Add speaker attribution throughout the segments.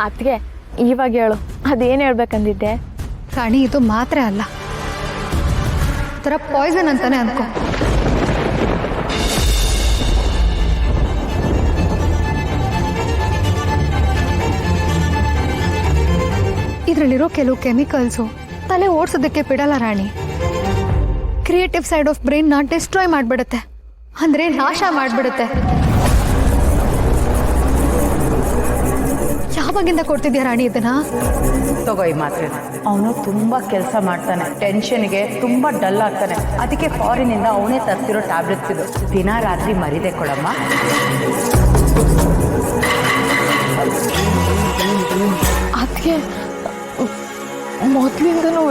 Speaker 1: ಅದಕ್ಕೆ ಇವಾಗ ಹೇಳು, ಅದೇನು ಹೇಳ್ಬೇಕಂದಿದ್ದೆ?
Speaker 2: ರಾಣಿ, ಇದು ಮಾತ್ರ ಅಲ್ಲ, ಥರ ಪಾಯ್ಸನ್ ಅಂತಾನೆ ಅನ್ಕೋ. ಇದರಲ್ಲಿರೋ ಕೆಲವು ಕೆಮಿಕಲ್ಸು ತಲೆ ಓಡಿಸೋದಕ್ಕೆ ಬಿಡಲ್ಲ ರಾಣಿ. ಕ್ರಿಯೇಟಿವ್ ಸೈಡ್ ಆಫ್ ಬ್ರೈನ್ನ ಡಿಸ್ಟ್ರಾಯ್ ಮಾಡಿಬಿಡುತ್ತೆ, ಅಂದರೆ ನಾಶ ಮಾಡಿಬಿಡುತ್ತೆ. ಯಾವಾಗಿಂದ ಕೊಡ್ತಿದ್ಯಾ ರಾಣಿ ಇದನ್ನ?
Speaker 3: ತಗೋ ಈ ಮಾತ್ರೆ. ಅವನು ತುಂಬ ಕೆಲಸ ಮಾಡ್ತಾನೆ, ಟೆನ್ಷನ್ಗೆ ತುಂಬ ಡಲ್ ಆಗ್ತಾನೆ. ಅದಕ್ಕೆ ಫಾರಿನಿಂದ ಅವನೇ ತರ್ತಿರೋ ಟ್ಯಾಬ್ಲೆಟ್ಸ್ ಇದು. ದಿನ ರಾತ್ರಿ ಮರಿದೆ ಕೊಡಮ್ಮ.
Speaker 1: ಅದಕ್ಕೆ ಮೊದಲಿಂದನೂ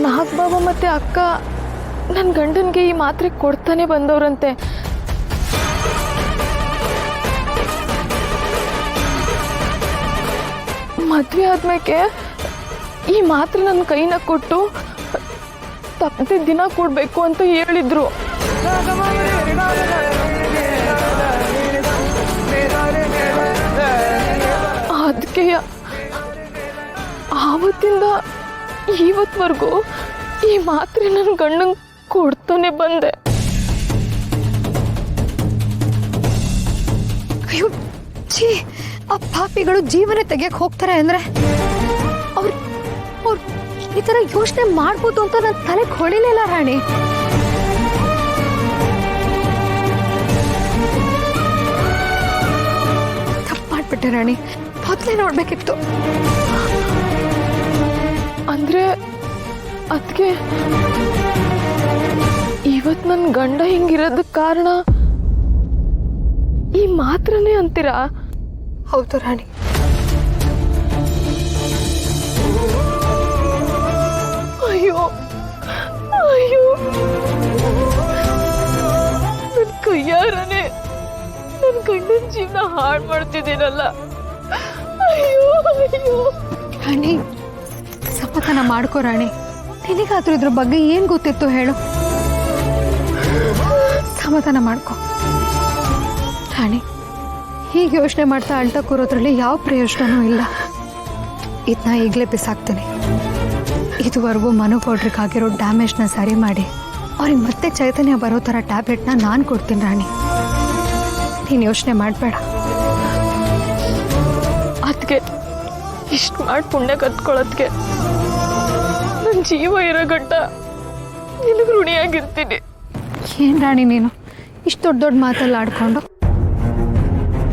Speaker 1: ನಾಗಬಾಬಾ ಮತ್ತು ಅಕ್ಕ ನನ್ನ ಗಂಡನಿಗೆ ಈ ಮಾತ್ರೆ ಕೊಡ್ತಾನೆ ಬಂದವ್ರಂತೆ. ಮದುವೆ ಆದ್ಮೇಲೆ ಈ ಮಾತ್ರೆ ನನ್ನ ಕೈನ ಕೊಟ್ಟು ತಪ್ಪದೆ ದಿನ ಕೊಡಬೇಕು ಅಂತ ಹೇಳಿದ್ರು. ಅದಕ್ಕೆ ಆವತ್ತಿಂದ ಇವತ್ವರೆಗೂ ಈ ಮಾತ್ರೆ ನನ್ನ ಗಂಡಂಗೆ ಕೊಡ್ತಾನೆ ಬಂದೆ.
Speaker 2: ಅಯ್ಯೋ ಛೀ, ಆ ಪಾಪಿಗಳು ಜೀವನ ತೆಗಿಯಕ್ಕೆ ಹೋಗ್ತಾರೆ ಅಂದ್ರೆ ಅವ್ರು ಈ ಥರ ಯೋಚನೆ ಮಾಡ್ಬೋದು ಅಂತ ನನ್ನ ತಲೆಗೆ ಹೊಳಿಲಿಲ್ಲ ರಾಣಿ. ತಪ್ಪು ಮಾಡ್ಬಿಟ್ಟೆ ರಾಣಿ, ಮೊದಲೇ ನೋಡ್ಬೇಕಿತ್ತು.
Speaker 1: ಅಂದ್ರೆ ಅದಕ್ಕೆ ಇವತ್ತು ನನ್ನ ಗಂಡ ಹಿಂಗಿರೋದಕ್ಕೆ ಕಾರಣ ಈ ಮಾತ್ರನೇ ಅಂತೀರಾ?
Speaker 2: ಹೌದು ರಾಣಿ.
Speaker 1: ಅಯ್ಯೋ ಅಯ್ಯೋ, ನನ್ನ ಕೈಯಾರನೆ ನನ್ನ ಗಂಡನ ಜೀವನ ಹಾಳು ಮಾಡ್ತಿದ್ದೀನಲ್ಲ. ಅಯ್ಯೋ ಅಯ್ಯೋ.
Speaker 2: ರಾಣಿ, ಸಮಾಧಾನ ಮಾಡ್ಕೋ ರಾಣಿ. ನಿನಗಾದ್ರೂ ಇದ್ರ ಬಗ್ಗೆ ಏನ್ ಗೊತ್ತಿತ್ತು ಹೇಳು? ಸಮಾಧಾನ ಮಾಡ್ಕೋ ರಾಣಿ. ಹೀಗೆ ಯೋಚನೆ ಮಾಡ್ತಾ ಅಳ್ತಾ ಕೂರೋದ್ರಲ್ಲಿ ಯಾವ ಪ್ರಯೋಜನವೂ ಇಲ್ಲ. ಇದನ್ನ ಈಗಲೇ ಬಿಸಾಕ್ತೀನಿ. ಇದುವರೆಗೂ ಮನು ಪೌಡ್ರಿಗಾಗಿರೋ ಡ್ಯಾಮೇಜ್ನ ಸರಿ ಮಾಡಿ ಅವ್ರಿಗೆ ಮತ್ತೆ ಚೈತನ್ಯ ಬರೋ ಥರ ಟ್ಯಾಬ್ಲೆಟ್ನ ನಾನು ಕೊಡ್ತೀನಿ ರಾಣಿ. ನೀನು ಯೋಚನೆ ಮಾಡಬೇಡ.
Speaker 1: ಅದಕ್ಕೆ ಇಷ್ಟು ಮಾಡಿ ಪುಣ್ಯ ಕತ್ಕೊಳ್ಳೋದಕ್ಕೆ ನನ್ನ ಜೀವ ಇರೋ ಗಂಟ ನಿನಗೆ ಋಣಿಯಾಗಿರ್ತೀನಿ.
Speaker 2: ಏನು ರಾಣಿ ನೀನು ಇಷ್ಟು ದೊಡ್ಡ ದೊಡ್ಡ ಮಾತಲ್ಲಿ ಆಡ್ಕೊಂಡು?